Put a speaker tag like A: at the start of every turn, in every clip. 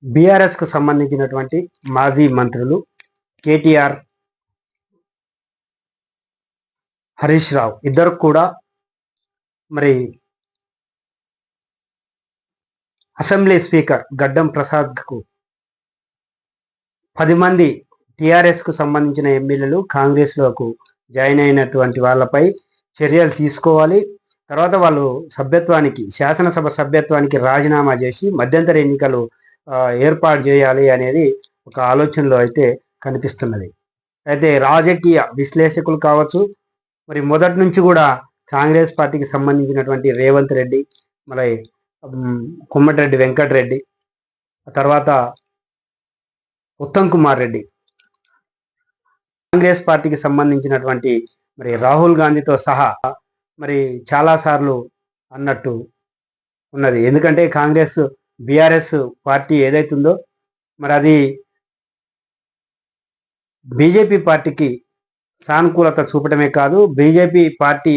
A: BRS కు సంబంధించినటువంటి మాజీ మంత్రులు కేటీఆర్, హరీష్ రావు ఇద్దరు కూడా మరి అసెంబ్లీ స్పీకర్ గడ్డం ప్రసాద్కు 10 మంది టీఆర్ఎస్ కు సంబంధించిన ఎమ్మెల్యేలు కాంగ్రెస్లోకి జాయిన్ అయినటువంటి వాళ్ళపై చర్యలు తీసుకోవాలి. తర్వాత వాళ్ళు శాసనసభ సభ్యత్వానికి రాజీనామా చేసి మధ్యంతర ఎన్నికలు ఏర్పాటు చేయాలి అనేది ఒక ఆలోచనలో అయితే కనిపిస్తున్నది. అయితే రాజకీయ విశ్లేషకులు కావచ్చు, మరి మొదటి నుంచి కూడా కాంగ్రెస్ పార్టీకి సంబంధించినటువంటి రేవంత్ రెడ్డి, మరి కోమటిరెడ్డి వెంకటరెడ్డి, తర్వాత ఉత్తమ్ కుమార్ రెడ్డి, కాంగ్రెస్ పార్టీకి సంబంధించినటువంటి మరి రాహుల్ గాంధీతో సహా మరి చాలాసార్లు అన్నట్టు ఉన్నది. ఎందుకంటే కాంగ్రెస్ బీఆర్ఎస్ పార్టీ ఏదైతుందో మరి అది బీజేపీ పార్టీకి సానుకూలత చూపడమే కాదు, బీజేపీ పార్టీ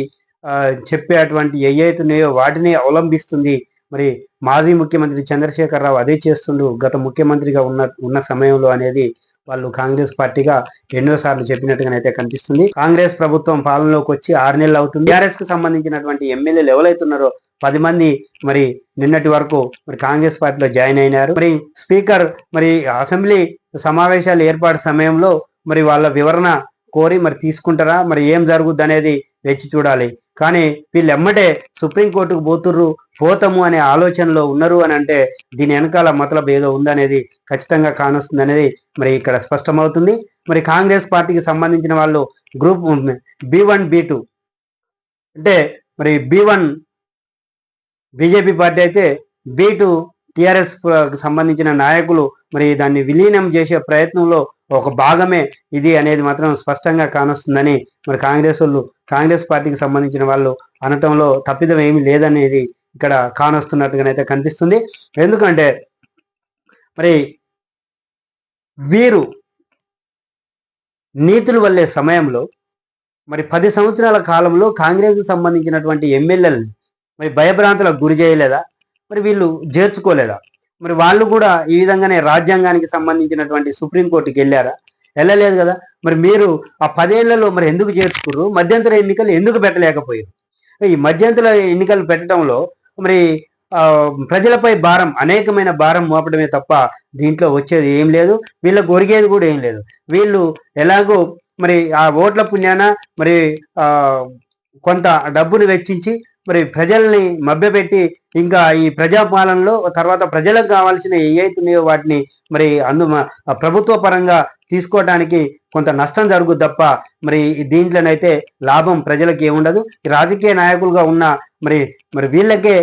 A: చెప్పేటువంటి ఏవైతున్నాయో వాటిని అవలంబిస్తుంది. మరి మాజీ ముఖ్యమంత్రి చంద్రశేఖరరావు అదే చేస్తుండు గత ముఖ్యమంత్రిగా ఉన్న సమయంలో అనేది వాళ్ళు కాంగ్రెస్ పార్టీగా ఎన్నోసార్లు చెప్పినట్టుగానైతే కనిపిస్తుంది. కాంగ్రెస్ ప్రభుత్వం పాలనలోకి వచ్చి 6 నెలలు అవుతుంది. టీఆర్ఎస్ కు సంబంధించినటువంటి ఎమ్మెల్యేలు ఎవరైతున్నారో 10 మంది మరి నిన్నటి వరకు మరి కాంగ్రెస్ పార్టీలో జాయిన్ అయినారు. మరి స్పీకర్ మరి అసెంబ్లీ సమావేశాలు ఏర్పాటు సమయంలో మరి వాళ్ళ వివరణ కోరి మరి తీసుకుంటారా, మరి ఏం జరుగుద్ది అనేది వేచి చూడాలి. కానీ వీళ్ళు ఎమ్మటే సుప్రీంకోర్టుకు పోతాము అనే ఆలోచనలో ఉన్నారు అని అంటే దీని వెనకాల మతలబ్ ఏదో ఉందనేది ఖచ్చితంగా కానొస్తుంది అనేది మరి ఇక్కడ స్పష్టమవుతుంది. మరి కాంగ్రెస్ పార్టీకి సంబంధించిన వాళ్ళు గ్రూప్ B1 B2 అంటే మరి B1 బీజేపీ పార్టీ అయితే B2 టిఆర్ఎస్ సంబంధించిన నాయకులు మరి దాన్ని విలీనం చేసే ప్రయత్నంలో ఒక భాగమే ఇది అనేది మాత్రం స్పష్టంగా కానొస్తుందని మరి కాంగ్రెస్ పార్టీకి సంబంధించిన వాళ్ళు అనటంలో తప్పిదం ఏమీ లేదనేది ఇక్కడ కానొస్తున్నట్టుగానైతే కనిపిస్తుంది. ఎందుకంటే మరి వీరు నీతులు వల్లే సమయంలో మరి 10 సంవత్సరాల కాలంలో కాంగ్రెస్కి సంబంధించినటువంటి ఎమ్మెల్యేలని మరి భయభ్రాంతులకు గురి చేయలేదా, మరి వీళ్ళు చేర్చుకోలేదా? మరి వాళ్ళు కూడా ఈ విధంగానే రాజ్యాంగానికి సంబంధించినటువంటి సుప్రీంకోర్టుకి వెళ్ళలేదు కదా. మరి మీరు ఆ 10 ఏళ్లలో మరి ఎందుకు చేర్చుకున్నారు? మధ్యంతర ఎన్నికలు ఎందుకు పెట్టలేకపోయారు? ఈ మధ్యంతర ఎన్నికలు పెట్టడంలో మరి ప్రజలపై అనేకమైన భారం మోపడమే తప్ప దీంట్లో వచ్చేది ఏం లేదు, వీళ్ళకు ఒరిగేది కూడా ఏం లేదు. వీళ్ళు ఎలాగో మరి ఆ ఓట్ల పుణ్యాన మరి కొంత డబ్బును వెచ్చించి మరి ప్రజల్ని మభ్యపెట్టి ఇంకా ఈ ప్రజాపాలనలో తర్వాత ప్రజలకు కావాల్సిన ఏవైతున్నాయో వాటిని మరి ప్రభుత్వ పరంగా తీసుకోవడానికి కొంత నష్టం జరుగుద్ది తప్ప మరి దీంట్లోనైతే లాభం ప్రజలకి ఏముండదు. రాజకీయ నాయకులుగా ఉన్న మరి వీళ్ళకే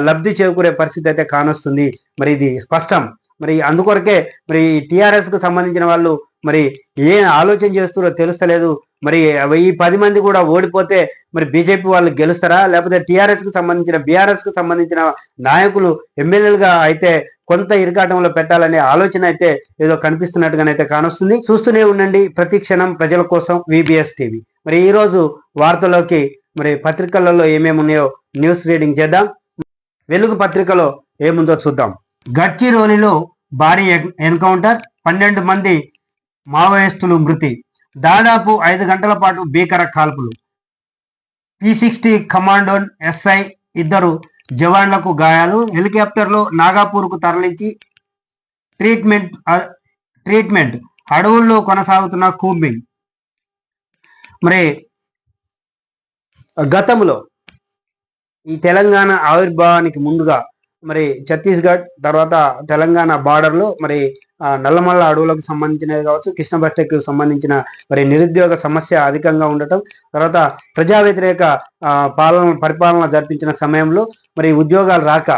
A: లబ్ధి చేకూరే పరిస్థితి అయితే కానొస్తుంది. మరి ఇది స్పష్టం. మరి అందుకొరకే మరి టిఆర్ఎస్ కు సంబంధించిన వాళ్ళు మరి ఏం ఆలోచన చేస్తారో తెలుస్తలేదు. మరి ఈ 10 మంది కూడా ఓడిపోతే మరి బీజేపీ వాళ్ళు గెలుస్తారా, లేకపోతే బీఆర్ఎస్ కు సంబంధించిన నాయకులు ఎమ్మెల్యేలుగా అయితే కొంత ఇరకాటంలో పెట్టాలనే ఆలోచన అయితే ఏదో కనిపిస్తున్నట్టుగానైతే కానొస్తుంది. చూస్తూనే ఉండండి ప్రతి క్షణం ప్రజల కోసం VBS టీవీ. మరి ఈ రోజు వార్తల్లోకి మరి పత్రికలలో ఏమేమి ఉన్నాయో న్యూస్ రీడింగ్ చేద్దాం. వెలుగు పత్రికలో ఏముందో చూద్దాం. గడ్చిరోలిలో భారీ ఎన్కౌంటర్, 12 మంది మావోయిస్టులు మృతి, దాదాపు 5 గంటల పాటు భీకర కాల్పులు, P60 కమాండో SI 2 జవాన్లకు గాయాలు, హెలికాప్టర్లో నాగాపూర్కు తరలించి ట్రీట్మెంట్, అడవుల్లో కొనసాగుతున్న కూంబింగ్. మరి గతంలో ఈ తెలంగాణ ఆవిర్భావానికి ముందుగా మరి ఛత్తీస్గఢ్ తర్వాత తెలంగాణ బార్డర్లో మరి నల్లమల్ల అడవులకు సంబంధించినది కావచ్చు, కృష్ణ బస్టెక్కి సంబంధించిన మరి నిరుద్యోగ సమస్య అధికంగా ఉండటం, తర్వాత ప్రజా వ్యతిరేక పరిపాలన జరిపించిన సమయంలో మరి ఉద్యోగాలు రాక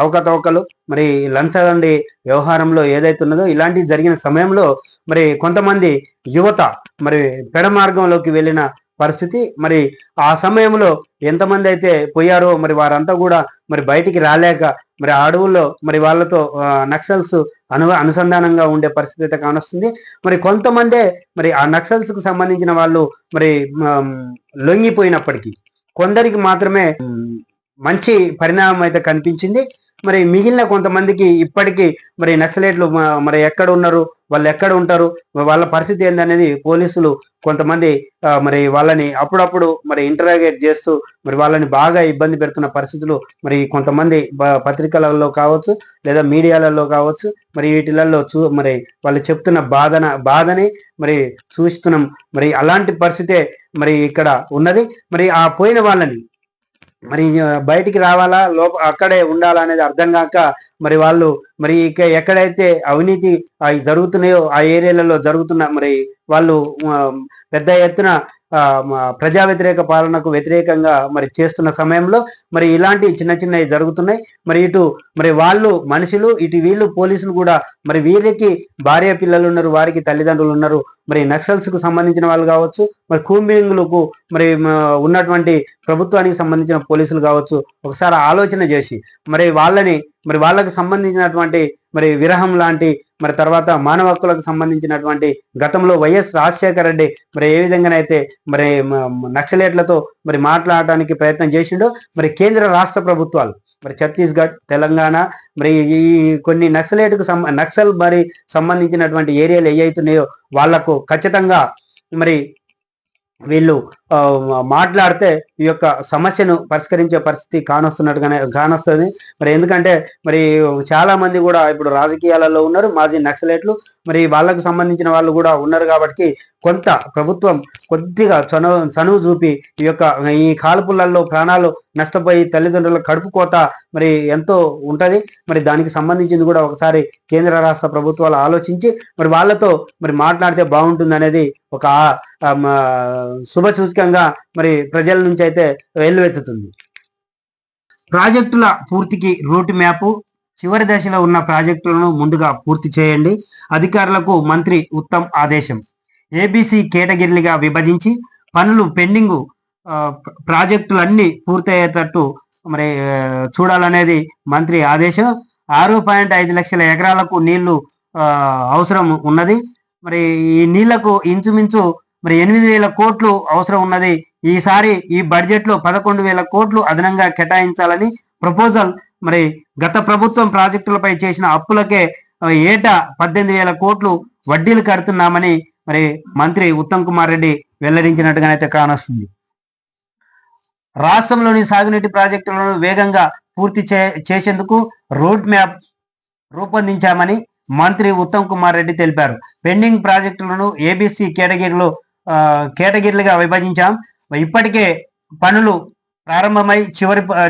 A: అవకతవకలు మరి లంచగొండి వ్యవహారంలో ఏదైతే ఉన్నదో ఇలాంటివి జరిగిన సమయంలో మరి కొంతమంది యువత మరి పెడ మార్గంలోకి వెళ్ళిన పరిస్థితి. మరి ఆ సమయంలో ఎంతమంది అయితే పోయారో మరి వారంతా కూడా మరి బయటికి రాలేక మరి అడవుల్లో మరి వాళ్ళతో నక్సల్స్ అనుసంధానంగా ఉండే పరిస్థితి అయితే కానొస్తుంది. మరి కొంతమందే మరి ఆ నక్సల్స్ కు సంబంధించిన వాళ్ళు మరి లొంగిపోయినప్పటికీ కొందరికి మాత్రమే మంచి పరిణామం అయితే కనిపించింది. మరి మిగిలిన కొంతమందికి ఇప్పటికీ మరి నక్సలైట్లు మరి ఎక్కడ ఉన్నారు, వాళ్ళు ఎక్కడ ఉంటారు, వాళ్ళ పరిస్థితి ఏందనేది పోలీసులు కొంతమంది మరి వాళ్ళని అప్పుడప్పుడు మరి ఇంటరాగేట్ చేస్తూ మరి వాళ్ళని బాగా ఇబ్బంది పెడుతున్న పరిస్థితులు మరి కొంతమంది పత్రికలలో కావచ్చు లేదా మీడియాలలో కావచ్చు మరి వీటిలలో మరి వాళ్ళు చెప్తున్న బాధని మరి చూస్తున్నాం. మరి అలాంటి పరిస్థితే మరి ఇక్కడ ఉన్నది. మరి ఆ పోయిన వాళ్ళని మరి బయటికి రావాలా అక్కడే ఉండాలా అనేది అర్థం కాక మరి వాళ్ళు మరి ఎక్కడైతే అవినీతి జరుగుతున్నాయో ఆ ఏరియాలలో జరుగుతున్న మరి వాళ్ళు పెద్ద ఎత్తున ప్రజా వ్యతిరేక పాలనకు వ్యతిరేకంగా మరి చేస్తున్న సమయంలో మరి ఇలాంటి చిన్న చిన్నవి జరుగుతున్నాయి. మరి ఇటు మరి వాళ్ళు మనుషులు, ఇటు వీళ్ళు పోలీసులు కూడా మరి వీరికి భార్య పిల్లలు ఉన్నారు, వారికి తల్లిదండ్రులు ఉన్నారు. మరి నక్సల్స్ కు సంబంధించిన వాళ్ళు కావచ్చు, మరి కూంబింగ్లకు మరి ఉన్నటువంటి ప్రభుత్వానికి సంబంధించిన పోలీసులు కావచ్చు, ఒకసారి ఆలోచన చేసి మరి వాళ్ళకి సంబంధించినటువంటి మరి విరహం లాంటి మరి తర్వాత మానవ హక్కులకు సంబంధించినటువంటి గతంలో వైఎస్ రాజశేఖర రెడ్డి మరి ఏ విధంగానైతే మరి నక్సలేట్లతో మరి మాట్లాడడానికి ప్రయత్నం చేసిండో మరి కేంద్ర రాష్ట్ర ప్రభుత్వాలు మరి ఛత్తీస్గఢ్, తెలంగాణ మరి ఈ కొన్ని నక్సల్ మరి సంబంధించినటువంటి ఏరియాలు ఏవైతున్నాయో వాళ్లకు ఖచ్చితంగా మరి వీళ్ళు మాట్లాడితే ఈ యొక్క సమస్యను పరిష్కరించే పరిస్థితి కానొస్తుంది. మరి ఎందుకంటే మరి చాలా మంది కూడా ఇప్పుడు రాజకీయాలలో ఉన్నారు, మాజీ నక్సలైట్లు. మరి వాళ్ళకు సంబంధించిన వాళ్ళు కూడా ఉన్నారు. కాబట్టి కొంత ప్రభుత్వం కొద్దిగా చనువు చూపి ఈ కాల్పులలో ప్రాణాలు నష్టపోయి తల్లిదండ్రుల కడుపు కోత మరి ఎంతో ఉంటది. మరి దానికి సంబంధించింది కూడా ఒకసారి కేంద్ర రాష్ట్ర ప్రభుత్వాలు ఆలోచించి మరి వాళ్ళతో మరి మాట్లాడితే బాగుంటుంది అనేది ఒక శుభ సూచకంగా మరి ప్రజల నుంచి అయితే వెల్లువెత్తుతుంది. ప్రాజెక్టుల పూర్తికి రూట్ మ్యాప్, చివరి దశలో ఉన్న ప్రాజెక్టులను ముందుగా పూర్తి చేయండి. అధికారులకు మంత్రి ఉత్తమ్ ఆదేశం. ఏబీసీ కేటగిరీలుగా విభజించి పనులు పెండింగ్ ప్రాజెక్టులన్నీ పూర్తయ్యేటట్టు మరి చూడాలనేది మంత్రి ఆదేశం. 6.5 లక్షల ఎకరాలకు నీళ్లు అవసరం ఉన్నది. మరి ఈ నీళ్లకు ఇంచుమించు మరి 8,000 కోట్లు అవసరం ఉన్నది. ఈసారి ఈ బడ్జెట్ లో 11,000 కోట్లు అదనంగా కేటాయించాలని ప్రపోజల్. మరి గత ప్రభుత్వం ప్రాజెక్టులపై చేసిన అప్పులకే ఏటా 18,000 కోట్లు వడ్డీలు కడుతున్నామని మరి మంత్రి ఉత్తమ్ కుమార్ రెడ్డి వెల్లడించినట్టుగానైతే కానొస్తుంది. రాష్ట్రంలోని సాగునీటి ప్రాజెక్టులను వేగంగా పూర్తి చేసేందుకు రోడ్ మ్యాప్ రూపొందించామని మంత్రి ఉత్తమ్ కుమార్ రెడ్డి తెలిపారు. పెండింగ్ ప్రాజెక్టులను ఏబీసీ కేటగిరీలుగా విభజించాం. ఇప్పటికే పనులు ప్రారంభమై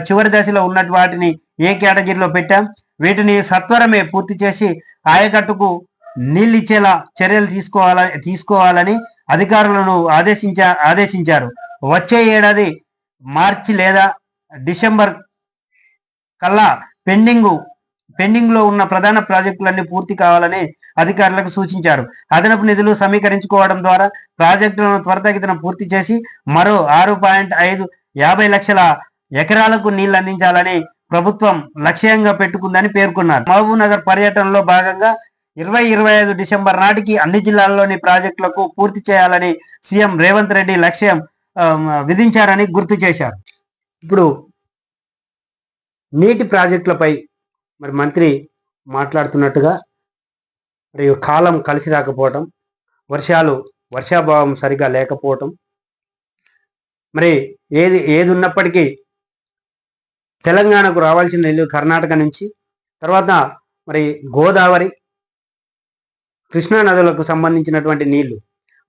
A: చివరి దశలో ఉన్నట్టు వాటిని ఏ కేటగిరీలో పెట్టాం. వీటిని సత్వరమే పూర్తి చేసి ఆయకట్టుకు నీళ్ళిచ్చేలా చర్యలు తీసుకోవాలని అధికారులను ఆదేశించారు. వచ్చే ఏడాది మార్చి లేదా డిసెంబర్ కల్లా పెండింగ్ లో ఉన్న ప్రధాన ప్రాజెక్టులన్నీ పూర్తి కావాలని అధికారులకు సూచించారు. అదనపు నిధులు సమీకరించుకోవడం ద్వారా ప్రాజెక్టులను త్వరితగతిన పూర్తి చేసి మరో 6.50 లక్షల ఎకరాలకు నీళ్లు అందించాలని ప్రభుత్వం లక్ష్యంగా పెట్టుకుందని పేర్కొన్నారు. మహబూబ్ నగర్ పర్యటనలో భాగంగా 2025 డిసెంబర్ నాటికి అన్ని జిల్లాల్లోని ప్రాజెక్టులకు పూర్తి చేయాలని సీఎం రేవంత్ రెడ్డి లక్ష్యం విధించారని గుర్తు చేశారు. ఇప్పుడు నీటి ప్రాజెక్టులపై మరి మంత్రి మాట్లాడుతున్నట్టుగా మరి కాలం కలిసి రాకపోవటం, వర్షాభావం సరిగా లేకపోవటం, మరి ఏది ఉన్నప్పటికీ తెలంగాణకు రావాల్సిన నీళ్లు కర్ణాటక నుంచి, తర్వాత మరి గోదావరి, కృష్ణా నదులకు సంబంధించినటువంటి నీళ్లు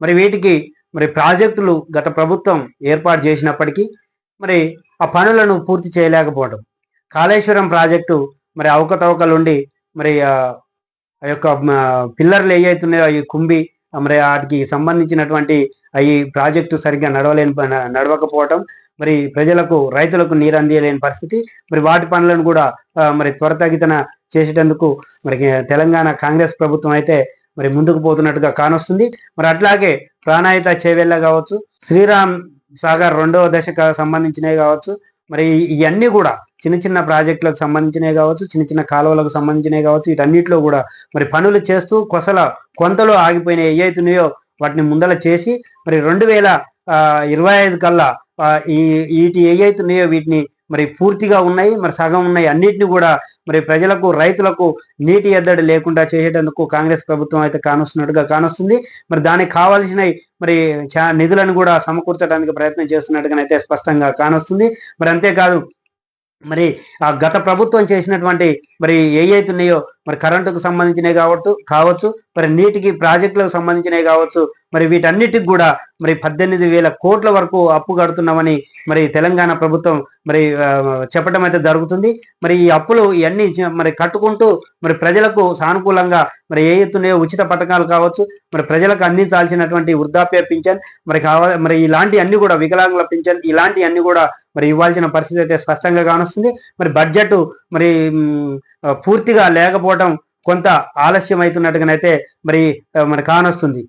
A: మరి వీటికి మరి ప్రాజెక్టులు గత ప్రభుత్వం ఏర్పాటు చేసినప్పటికీ మరి ఆ పనులను పూర్తి చేయలేకపోవడం, కాళేశ్వరం ప్రాజెక్టు మరి అవకతవకలుండి మరి ఆ యొక్క పిల్లర్లు ఏవైతున్నాయో అవి కుంభి మరి వాటికి సంబంధించినటువంటి ఈ ప్రాజెక్టు సరిగ్గా నడవకపోవటం, మరి రైతులకు నీరు అందియలేని పరిస్థితి. మరి వాటి పనులను కూడా మరి త్వరితగతిన చేసేటందుకు మరి తెలంగాణ కాంగ్రెస్ ప్రభుత్వం అయితే మరి ముందుకు పోతున్నట్టుగా కానొస్తుంది. మరి అట్లాగే ప్రాణాయిత చేవెళ్ళ కావచ్చు, శ్రీరామ్ సాగర్ 2వ దశకు సంబంధించినవి కావచ్చు, మరి ఇవన్నీ కూడా చిన్న చిన్న ప్రాజెక్టులకు సంబంధించినవి కావచ్చు, చిన్న చిన్న కాలువలకు సంబంధించినవి కావచ్చు, వీటన్నిటిలో కూడా మరి పనులు చేస్తూ కొంతలో ఆగిపోయినాయి ఏవైతున్నాయో వాటిని ముందల చేసి మరి 2025 కల్లా వీటి ఏవైతున్నాయో వీటిని మరి పూర్తిగా ఉన్నాయి, మరి సగం ఉన్నాయి, అన్నిటిని కూడా మరి ప్రజలకు రైతులకు నీటి ఎద్దడి లేకుండా చేసేటందుకు కాంగ్రెస్ ప్రభుత్వం అయితే కానొస్తున్నట్టుగా కానొస్తుంది. మరి దానికి కావాల్సిన మరి నిధులను కూడా సమకూర్చడానికి ప్రయత్నం చేస్తున్నట్టుగానైతే స్పష్టంగా కానొస్తుంది. మరి అంతేకాదు మరి ఆ గత ప్రభుత్వం చేసినటువంటి మరి ఏవైతున్నాయో మరి కరెంటుకు సంబంధించినవి కావచ్చు, మరి నీటికి ప్రాజెక్టులకు సంబంధించినవి కావచ్చు, మరి వీటన్నిటికి కూడా మరి 18,000 కోట్ల వరకు అప్పు కడుతున్నామని మరి తెలంగాణ ప్రభుత్వం మరి చెప్పడం అయితే జరుగుతుంది. మరి ఈ అప్పులు ఇవన్నీ మరి కట్టుకుంటూ మరి ప్రజలకు సానుకూలంగా మరి ఏవైతున్నాయో ఉచిత పథకాలు కావచ్చు, మరి ప్రజలకు అందించాల్సినటువంటి వృద్ధాప్య పింఛన్ మరి ఇలాంటి అన్ని కూడా వికలాంగుల పింఛన్ ఇలాంటి అన్ని కూడా మరి ఇవ్వాల్సిన పరిస్థితి అయితే స్పష్టంగా కానొస్తుంది. మరి బడ్జెట్ మరి పూర్తిగా లేకపోవడం కొంత ఆలస్యం అవుతున్నట్టుగానైతే మరి కానొస్తుంది.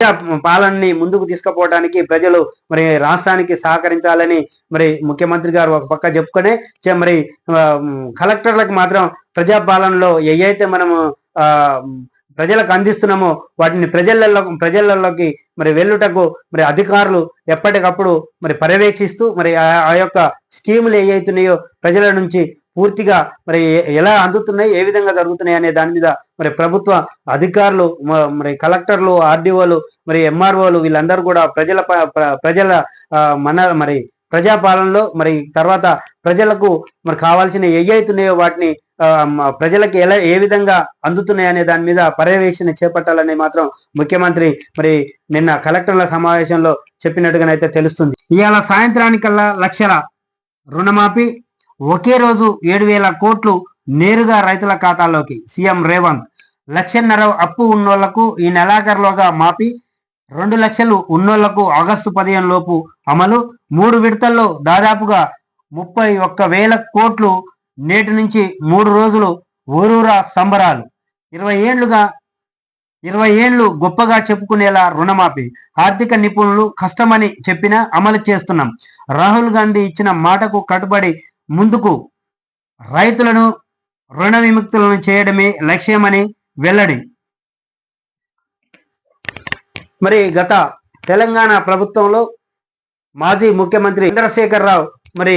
A: పాలనని ముందుకు తీసుకుపోవడానికి ప్రజలు మరి రాష్ట్రానికి సహకరించాలని మరి ముఖ్యమంత్రి గారు ఒక పక్క చెప్పుకునే మరి కలెక్టర్లకు మాత్రం ప్రజాపాలనలో ఏవైతే మనము ప్రజలకు అందిస్తున్నామో వాటిని ప్రజలలోకి మరి వెళ్ళుటకు మరి అధికారులు ఎప్పటికప్పుడు మరి పర్యవేక్షిస్తూ మరి ఆ యొక్క స్కీములు ఏవైతున్నాయో ప్రజల నుంచి పూర్తిగా మరి ఎలా అందుతున్నాయి, ఏ విధంగా జరుగుతున్నాయి అనే దాని మీద మరి ప్రభుత్వ అధికారులు మరి కలెక్టర్లు, ఆర్డీఓలు, మరి ఎంఆర్ఓలు వీళ్ళందరూ కూడా ప్రజల మరి ప్రజాపాలనలో మరి తర్వాత ప్రజలకు మరి కావాల్సిన ఏవైతున్నాయో వాటిని ప్రజలకు ఏ విధంగా అందుతున్నాయి అనే దాని మీద పర్యవేక్షణ చేపట్టాలని మాత్రం ముఖ్యమంత్రి మరి నిన్న కలెక్టర్ల సమావేశంలో చెప్పినట్టుగానైతే తెలుస్తుంది. ఇవాళ సాయంత్రానికల్లా లక్షల రుణమాఫీ, ఒకే రోజు 7,000 కోట్లు నేరుగా రైతుల ఖాతాల్లోకి. సీఎం రేవంత్ 1,50,000 అప్పు ఉన్నోళ్లకు ఈ నెలాఖరులోగా మాఫీ, 2 లక్షలు ఉన్నోళ్లకు ఆగస్టు 15 లోపు అమలు. 3 విడతల్లో దాదాపుగా 31,000 కోట్లు. నేటి నుంచి 3 రోజులు ఊరూరా సంబరాలు. 20 ఏళ్లు గొప్పగా చెప్పుకునేలా రుణమాఫీ. ఆర్థిక నిపుణులు కష్టమని చెప్పినా అమలు చేస్తున్నాం. రాహుల్ గాంధీ ఇచ్చిన మాటకు కట్టుబడి ముందుకు, రైతులను రుణ విముక్తులను చేయడమే లక్ష్యమని వెల్లడి. మరి గత తెలంగాణ ప్రభుత్వంలో మాజీ ముఖ్యమంత్రి చంద్రశేఖర్ రావు మరి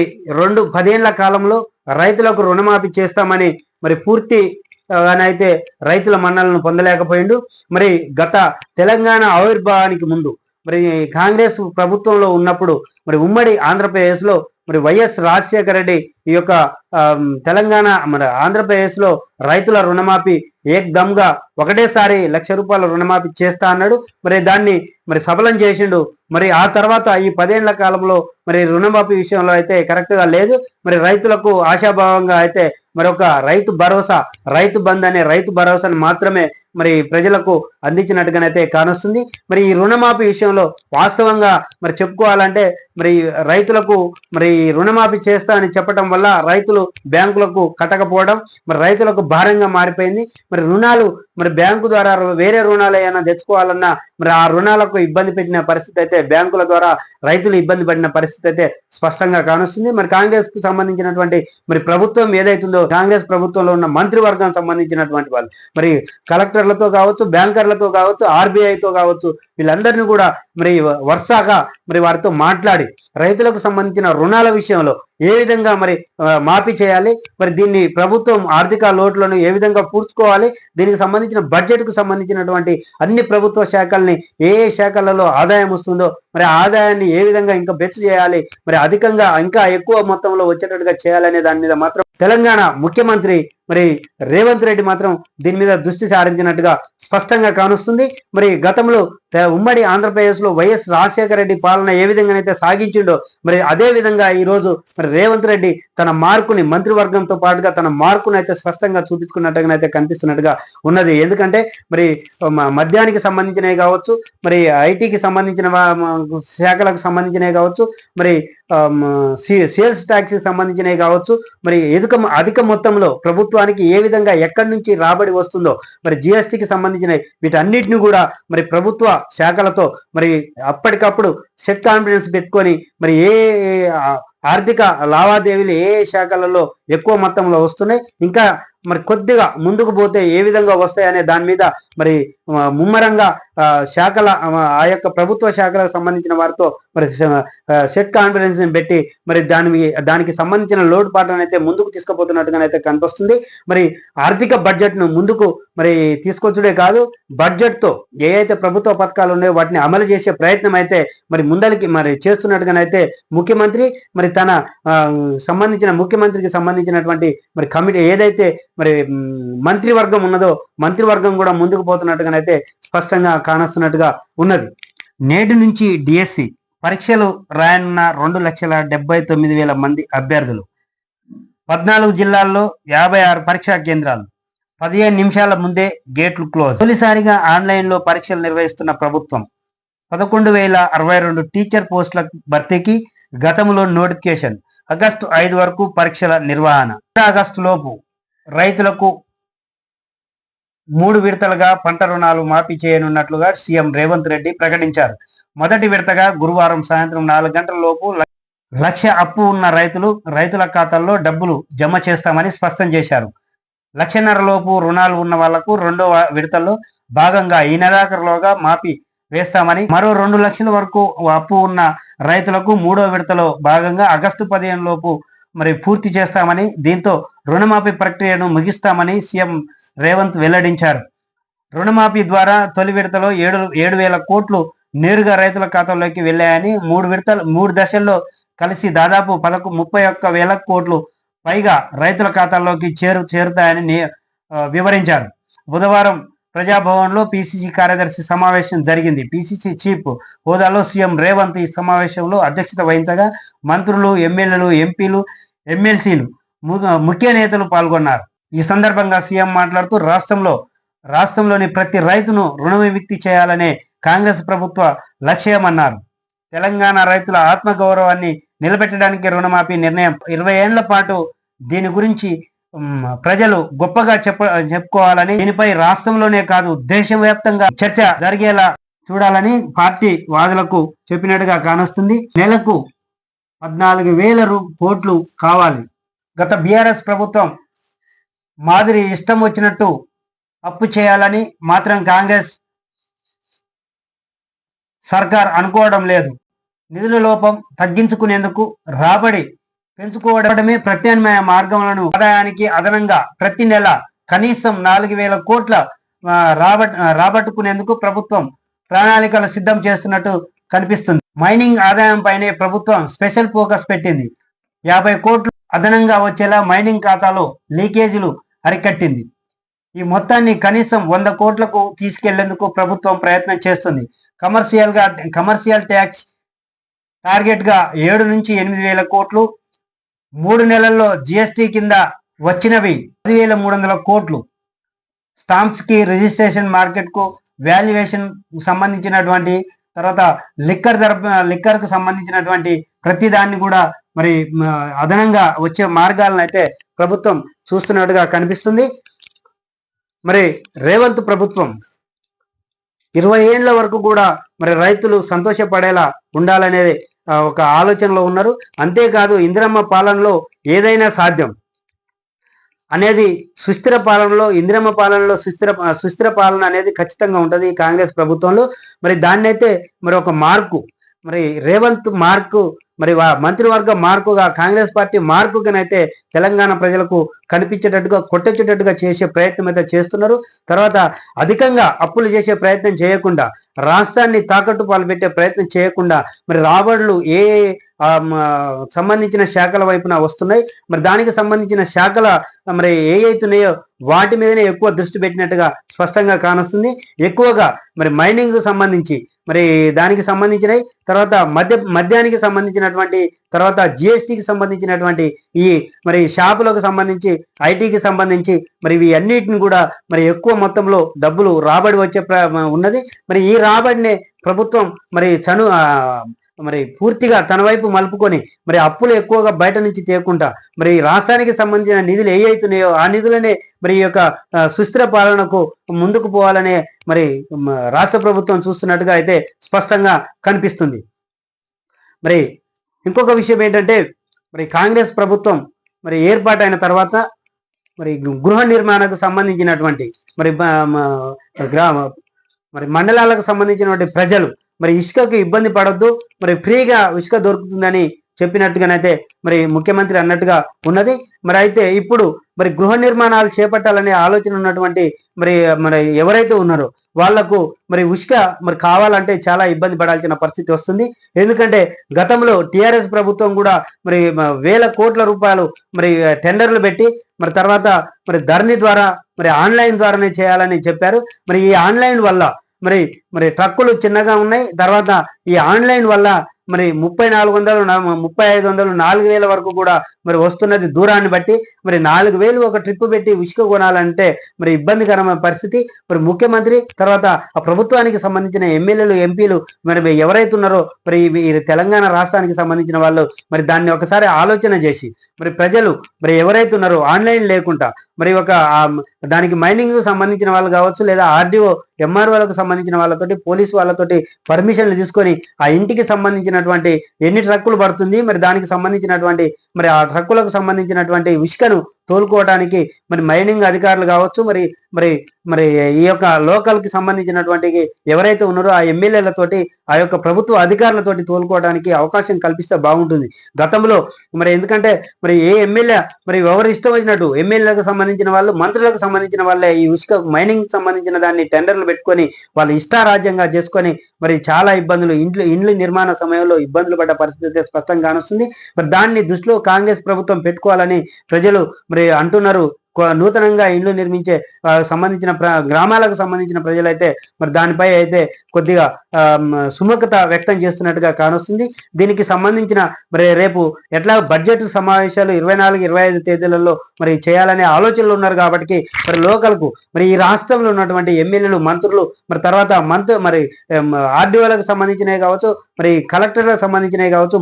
A: 10 ఏళ్ల కాలంలో రైతులకు రుణమాఫీ చేస్తామని మరి పూర్తిగానైతే రైతుల మన్నలను పొందలేకపోయిండు. మరి గత తెలంగాణ ఆవిర్భావానికి ముందు మరి కాంగ్రెస్ ప్రభుత్వంలో ఉన్నప్పుడు మరి ఉమ్మడి ఆంధ్రప్రదేశ్లో మరి వైఎస్ రాజశేఖర రెడ్డి ఈ యొక్క తెలంగాణ మరి ఆంధ్రప్రదేశ్లో రైతుల రుణమాఫీ ఏకదమ్గా ఒకటేసారి 1,00,000 రూపాయల రుణమాఫీ చేస్తా అన్నాడు. మరి దాన్ని మరి సఫలం చేసిండు. మరి ఆ తర్వాత ఈ 10 ఏళ్ల కాలంలో మరి రుణమాఫీ విషయంలో అయితే కరెక్ట్గా లేదు. మరి రైతులకు ఆశాభావంగా అయితే మరి ఒక రైతు బంద్ అనే రైతు భరోసాను మాత్రమే మరి ప్రజలకు అందించినట్టుగానైతే కానొస్తుంది. మరి ఈ రుణమాఫీ విషయంలో వాస్తవంగా మరి చెప్పుకోవాలంటే మరి రైతులకు మరి రుణమాఫీ చేస్తా అని చెప్పడం వల్ల రైతులు బ్యాంకులకు కట్టకపోవడం మరి రైతులకు భారంగా మారిపోయింది. మరి రుణాలు మరి బ్యాంకు ద్వారా వేరే రుణాలు ఏమైనా తెచ్చుకోవాలన్నా మరి ఆ రుణాలకు ఇబ్బంది పెట్టిన పరిస్థితి అయితే బ్యాంకుల ద్వారా రైతులు ఇబ్బంది పడిన పరిస్థితి అయితే స్పష్టంగా కానొస్తుంది. మరి కాంగ్రెస్ కు సంబంధించినటువంటి మరి ప్రభుత్వం ఏదైతుందో కాంగ్రెస్ ప్రభుత్వంలో ఉన్న మంత్రివర్గం సంబంధించినటువంటి వాళ్ళు మరి కలెక్టర్లతో కావచ్చు, బ్యాంకర్లతో కావచ్చు, ఆర్బీఐతో కావచ్చు, వీళ్ళందరినీ కూడా మరి వరుసగా మరి వారితో మాట్లాడి రైతులకు సంబంధించిన రుణాల విషయంలో ఏ విధంగా మరి మాఫీ చేయాలి, మరి దీన్ని ప్రభుత్వం ఆర్థిక లోట్లను ఏ విధంగా పూడ్చుకోవాలి, దీనికి సంబంధించిన బడ్జెట్ కు సంబంధించినటువంటి అన్ని ప్రభుత్వ శాఖల్ని ఏ శాఖలలో ఆదాయం వస్తుందో మరి ఆదాయాన్ని ఏ విధంగా ఇంకా బెచ్చు చేయాలి, మరి అధికంగా ఇంకా ఎక్కువ మొత్తంలో వచ్చేటట్టుగా చేయాలనే దాని మీద మాత్రం తెలంగాణ ముఖ్యమంత్రి మరి రేవంత్ రెడ్డి మాత్రం దీని మీద దృష్టి సారించినట్టుగా స్పష్టంగా కానొస్తుంది. మరి గతంలో ఉమ్మడి ఆంధ్రప్రదేశ్ లో వైఎస్ రాజశేఖర రెడ్డి పాలన ఏ విధంగానైతే సాగించిండో మరి అదే విధంగా ఈ రోజు మరి రేవంత్ రెడ్డి తన మార్కుని మంత్రివర్గంతో పాటుగా తన మార్కును అయితే స్పష్టంగా చూపించుకున్నట్టుగానైతే కనిపిస్తున్నట్టుగా ఉన్నది. ఎందుకంటే మరి మద్యానికి సంబంధించినవి కావచ్చు, మరి ఐటీకి సంబంధించిన శాఖలకు సంబంధించినవి కావచ్చు, మరి సేల్స్ ట్యాక్స్ సంబంధించినవి కావచ్చు, మరి అధిక మొత్తంలో ప్రభుత్వానికి ఏ విధంగా ఎక్కడి నుంచి రాబడి వస్తుందో మరి జిఎస్టికి సంబంధించిన వీటన్నిటిని కూడా మరి ప్రభుత్వ శాఖలతో మరి అప్పటికప్పుడు సెట్ కాన్ఫిడెన్స్ పెట్టుకొని మరి ఏ ఆర్థిక లావాదేవీలు ఏ శాఖలలో ఎక్కువ మొత్తంలో వస్తున్నాయి, ఇంకా మరి కొద్దిగా ముందుకు పోతే ఏ విధంగా వస్తాయనే దాని మీద మరి ముమ్మరంగా శాఖల ఆ యొక్క ప్రభుత్వ శాఖలకు సంబంధించిన వారితో మరి సెట్ కాన్ఫరెన్స్ పెట్టి మరి దానికి సంబంధించిన లోటుపాట్లను అయితే ముందుకు తీసుకుపోతున్నట్టుగానైతే కనిపిస్తుంది. మరి ఆర్థిక బడ్జెట్ను ముందుకు మరి తీసుకొచ్చుడే కాదు, బడ్జెట్తో ఏ అయితే ప్రభుత్వ పథకాలు ఉన్నాయో వాటిని అమలు చేసే ప్రయత్నం అయితే మరి ముందరికి మరి చేస్తున్నట్టుగానైతే ముఖ్యమంత్రి మరి తన ముఖ్యమంత్రికి సంబంధించినటువంటి మరి కమిటీ ఏదైతే మరి మంత్రివర్గం ఉన్నదో మంత్రివర్గం కూడా ముందుకు పోతున్నట్టుగానైతే స్పష్టంగా కానొస్తున్నట్టుగా ఉన్నది. నేటి నుంచి డిఎస్సి పరీక్షలు రాయనున్న 2,79,000 మంది అభ్యర్థులు, 14 జిల్లాల్లో 56 పరీక్షా కేంద్రాలు, 15 నిమిషాల ముందే గేట్లు క్లోజ్. తొలిసారిగా ఆన్లైన్లో పరీక్షలు నిర్వహిస్తున్న ప్రభుత్వం 11,062 టీచర్ పోస్టుల భర్తీకి గతంలో నోటిఫికేషన్. ఆగస్టు 5 వరకు పరీక్షల నిర్వహణ. ఆగస్టు లోపు రైతులకు 3 విడతలుగా పంట రుణాలు మాఫీ చేయనున్నట్లుగా సీఎం రేవంత్ రెడ్డి ప్రకటించారు. మొదటి విడతగా గురువారం సాయంత్రం 4 గంటల లోపు 1,00,000 అప్పు ఉన్న రైతుల ఖాతాల్లో డబ్బులు జమ చేస్తామని స్పష్టం చేశారు. 1,50,000 లోపు రుణాలు ఉన్న వాళ్లకు రెండవ విడతల్లో భాగంగా ఈ నెలాఖరులోగా మాఫీ వేస్తామని, మరో 2 లక్షల వరకు అప్పు ఉన్న రైతులకు మూడో విడతలో భాగంగా ఆగస్టు 15 లోపు మరి పూర్తి చేస్తామని, దీంతో రుణమాఫీ ప్రక్రియను ముగిస్తామని సీఎం రేవంత్ వెల్లడించారు. రుణమాఫీ ద్వారా తొలి విడతలో 7,000 కోట్లు నేరుగా రైతుల ఖాతాల్లోకి వెళ్ళాయని, 3 దశల్లో కలిసి దాదాపు 31,000 కోట్లు పైగా రైతుల ఖాతాల్లోకి చేరుతాయని వివరించారు. బుధవారం ప్రజాభవన్లో పిసిసి కార్యదర్శి సమావేశం జరిగింది. పిసిసి చీఫ్ హోదాలో సీఎం రేవంత్ ఈ సమావేశంలో అధ్యక్షత వహించగా మంత్రులు, ఎమ్మెల్యేలు, ఎంపీలు, ఎమ్మెల్సీలు, ముఖ్య నేతలు పాల్గొన్నారు. ఈ సందర్భంగా సీఎం మాట్లాడుతూ రాష్ట్రంలోని ప్రతి రైతును రుణ విముక్తి చేయాలనే కాంగ్రెస్ ప్రభుత్వ లక్ష్యమన్నారు. తెలంగాణ రైతుల ఆత్మగౌరవాన్ని నిలబెట్టడానికి రుణమాఫీ నిర్ణయం 20 ఏళ్ల పాటు దీని గురించి ప్రజలు గొప్పగా చెప్పుకోవాలని, దీనిపై రాష్ట్రంలోనే కాదు దేశవ్యాప్తంగా చర్చ జరిగేలా చూడాలని పార్టీ వాదులకు చెప్పినట్టుగా కానొస్తుంది. నెలకు 14,000 కోట్లు కావాలి. గత బీఆర్ఎస్ ప్రభుత్వం మాదిరి ఇష్టం వచ్చినట్టు అప్పు చేయాలని మాత్రం కాంగ్రెస్ సర్కార్ అనుకోవడం లేదు. నిధుల లోపం తగ్గించుకునేందుకు రాబడి పెంచుకోవడమే ప్రత్యామ్నాయ మార్గములను ఆదాయానికి అదనంగా ప్రతి నెల కనీసం 4,000 కోట్ల రాబట్టుకునేందుకు ప్రభుత్వం ప్రణాళికలు సిద్ధం చేస్తున్నట్టు కనిపిస్తుంది. మైనింగ్ ఆదాయంపైనే ప్రభుత్వం స్పెషల్ ఫోకస్ పెట్టింది. 50 కోట్లు అదనంగా వచ్చేలా మైనింగ్ ఖాతాలో లీకేజీలు అరికట్టింది. ఈ మొత్తాన్ని కనీసం 100 కోట్లకు తీసుకెళ్లేందుకు ప్రభుత్వం ప్రయత్నం చేస్తుంది. కమర్షియల్ ట్యాక్స్ టార్గెట్ గా 7 నుంచి 8,000 కోట్లు, 3 నెలల్లో జిఎస్టీ కింద వచ్చినవి 10,300 కోట్లు. స్టాంప్స్ కి, రిజిస్ట్రేషన్, మార్కెట్ కు, వాల్యుయేషన్ సంబంధించినటువంటి తర్వాత లిక్కర్ కు సంబంధించినటువంటి ప్రతి దాన్ని కూడా మరి అదనంగా వచ్చే మార్గాలను అయితే ప్రభుత్వం చూస్తున్నట్టుగా కనిపిస్తుంది. మరి రేవంత్ ప్రభుత్వం 20 ఏళ్ల వరకు కూడా మరి రైతులు సంతోషపడేలా ఉండాలనేది ఒక ఆలోచనలో ఉన్నారు. అంతేకాదు ఇందిరమ్మ పాలనలో ఏదైనా సాధ్యం అనేది సుస్థిర పాలనలో, ఇందిరమ్మ పాలనలో సుస్థిర పాలన అనేది ఖచ్చితంగా ఉంటుంది ఈ కాంగ్రెస్ ప్రభుత్వంలో. మరి దాన్ని అయితే మరి ఒక మార్కు, మరి రేవంత్ మార్కు, మరి మంత్రివర్గ మార్కుగా కాంగ్రెస్ పార్టీ మార్కుగానైతే తెలంగాణ ప్రజలకు కనిపించేటట్టుగా, కొట్టొచ్చేటట్టుగా చేసే ప్రయత్నం అయితే చేస్తున్నారు. తర్వాత అధికంగా అప్పులు చేసే ప్రయత్నం చేయకుండా, రాష్ట్రాన్ని తాకట్టు పాలు పెట్టే ప్రయత్నం చేయకుండా మరి రాబడులు సంబంధించిన శాఖల వైపున వస్తున్నాయి. మరి దానికి సంబంధించిన శాఖల మరి ఏ అయితున్నాయో వాటి మీదనే ఎక్కువ దృష్టి పెట్టినట్టుగా స్పష్టంగా కానొస్తుంది. ఎక్కువగా మరి మైనింగ్ సంబంధించి మరి దానికి సంబంధించినవి, తర్వాత మద్యానికి సంబంధించినటువంటి, తర్వాత జిఎస్టీకి సంబంధించినటువంటి ఈ మరి షాపులకు సంబంధించి, ఐటీకి సంబంధించి మరి ఇవి అన్నిటిని కూడా మరి ఎక్కువ మొత్తంలో డబ్బులు రాబడి వచ్చే ఉన్నది. మరి ఈ రాబడినే ప్రభుత్వం మరి పూర్తిగా తన వైపు మలుపుకొని మరి అప్పులు ఎక్కువగా బయట నుంచి తేకుండా మరి రాష్ట్రానికి సంబంధించిన నిధులు ఏ అవుతున్నాయో ఆ నిధులనే మరి ఈ యొక్క సుస్థిర పాలనకు ముందుకు పోవాలనే మరి రాష్ట్ర ప్రభుత్వం చూస్తున్నట్టుగా అయితే స్పష్టంగా కనిపిస్తుంది. మరి ఇంకొక విషయం ఏంటంటే మరి కాంగ్రెస్ ప్రభుత్వం మరి ఏర్పాటైన తర్వాత మరి గృహ నిర్మాణకు సంబంధించినటువంటి మరి గ్రామ మరి మండలాలకు సంబంధించినటువంటి ప్రజలు మరి ఇసుకకు ఇబ్బంది పడొద్దు, మరి ఫ్రీగా ఇసుక దొరుకుతుందని చెప్పినట్టుగానైతే మరి ముఖ్యమంత్రి అన్నట్టుగా ఉన్నది. మరి అయితే ఇప్పుడు మరి గృహ నిర్మాణాలు చేపట్టాలనే ఆలోచన ఉన్నటువంటి మరి మరి ఎవరైతే ఉన్నారో వాళ్లకు మరి ఇసుక మరి కావాలంటే చాలా ఇబ్బంది పడాల్సిన పరిస్థితి వస్తుంది. ఎందుకంటే గతంలో టిఆర్ఎస్ ప్రభుత్వం కూడా మరి వేల కోట్ల రూపాయలు మరి టెండర్లు పెట్టి మరి తర్వాత మరి ధరణి ద్వారా మరి ఆన్లైన్ ద్వారానే చేయాలని చెప్పారు. మరి ఈ ఆన్లైన్ వల్ల మరి మరి ట్రక్కులు చిన్నగా ఉన్నాయి. తర్వాత ఈ ఆన్లైన్ వల్ల మరి 3400 3500 4000 వరకు కూడా మరి వస్తున్నది దూరాన్ని బట్టి. మరి 4000 ఒక ట్రిప్ పెట్టి ఇసుక కొనాలంటే మరి ఇబ్బందికరమైన పరిస్థితి. మరి ముఖ్యమంత్రి తర్వాత ఆ ప్రభుత్వానికి సంబంధించిన ఎమ్మెల్యేలు ఎంపీలు మరి ఎవరైతే ఉన్నారో మరి తెలంగాణ రాష్ట్రానికి సంబంధించిన వాళ్ళు మరి దాన్ని ఒకసారి ఆలోచన చేసి మరి ప్రజలు మరి ఎవరైతే ఉన్నారో ఆన్లైన్ లేకుండా మరి ఒక దానికి మైనింగ్ సంబంధించిన వాళ్ళు కావచ్చు, లేదా ఆర్డీఓ ఎంఆర్ఓలకు సంబంధించిన వాళ్ళతోటి పోలీసు వాళ్ళతోటి పర్మిషన్లు తీసుకొని ఆ ఇంటికి సంబంధించినటువంటి ఎన్ని ట్రక్కులు పడుతుంది మరి దానికి సంబంధించినటువంటి మరి ఆ ట్రక్కులకు సంబంధించినటువంటి ఇసుకను తోలుకోవడానికి మరి మైనింగ్ అధికారులు కావచ్చు, మరి మరి మరి ఈ యొక్క లోకల్ కి సంబంధించినటువంటి ఎవరైతే ఉన్నారో ఆ ఎమ్మెల్యేలతోటి ఆ యొక్క ప్రభుత్వ అధికారులతోటి తోలుకోవడానికి అవకాశం కల్పిస్తే బాగుంటుంది. గతంలో మరి ఎందుకంటే మరి ఏ ఎమ్మెల్యే మరి ఎవరు ఇష్టం వచ్చినట్టు ఎమ్మెల్యేలకు సంబంధించిన వాళ్ళు, మంత్రులకు సంబంధించిన వాళ్ళే ఈ ఇసుక మైనింగ్ సంబంధించిన దాన్ని టెండర్లు పెట్టుకొని వాళ్ళు ఇష్టారాజ్యంగా చేసుకొని మరి చాలా ఇబ్బందులు ఇండ్ల నిర్మాణ సమయంలో ఇబ్బందులు పడ్డ పరిస్థితి స్పష్టంగా కానొస్తుంది. మరి దాన్ని దృష్టిలో కాంగ్రెస్ ప్రభుత్వం పెట్టుకోవాలని ప్రజలు మరి అంటున్నారు. నూతనంగా ఇండ్లు నిర్మించే సంబంధించిన గ్రామాలకు సంబంధించిన ప్రజలైతే మరి దానిపై అయితే కొద్దిగా సుముఖత వ్యక్తం చేస్తున్నట్టుగా కానొస్తుంది. దీనికి సంబంధించిన మరి రేపు ఎట్లా బడ్జెట్ సమావేశాలు 24-25 తేదీలలో మరి చేయాలనే ఆలోచనలు ఉన్నారు. కాబట్టి మరి లోకల్కు మరి ఈ రాష్ట్రంలో ఉన్నటువంటి ఎమ్మెల్యేలు, మంత్రులు మరి తర్వాత మరి ఆర్డీఓలకు సంబంధించినవి కావచ్చు, మరి కలెక్టర్లకు సంబంధించినవి కావచ్చు,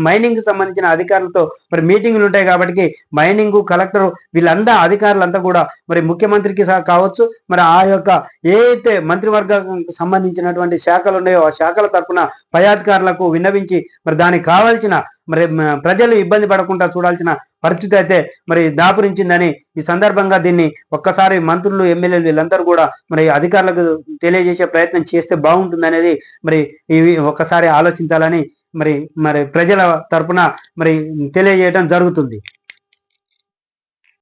A: మైనింగ్ సంబంధించిన అధికారులతో మరి మీటింగులు ఉంటాయి. కాబట్టి మైనింగ్, కలెక్టర్ వీళ్ళంతా అధికారులంతా కూడా మరి ముఖ్యమంత్రికి కావచ్చు, మరి ఆ యొక్క ఏ అయితే మంత్రివర్గానికి సంబంధించినటువంటి శాఖలు ఉన్నాయో ఆ శాఖల తరఫున పై అధికారులకు విన్నవించి మరి దానికి కావాల్సిన మరి ప్రజలు ఇబ్బంది పడకుండా చూడాల్సిన పరిస్థితి అయితే మరి దాపురించిందని ఈ సందర్భంగా దీన్ని ఒక్కసారి మంత్రులు, ఎమ్మెల్యేలు వీళ్ళందరూ కూడా మరి అధికారులకు తెలియజేసే ప్రయత్నం చేస్తే బాగుంటుంది అనేది మరి ఇవి ఒక్కసారి ఆలోచించాలని మరి ప్రజల తరఫున మరి తెలియజేయడం జరుగుతుంది.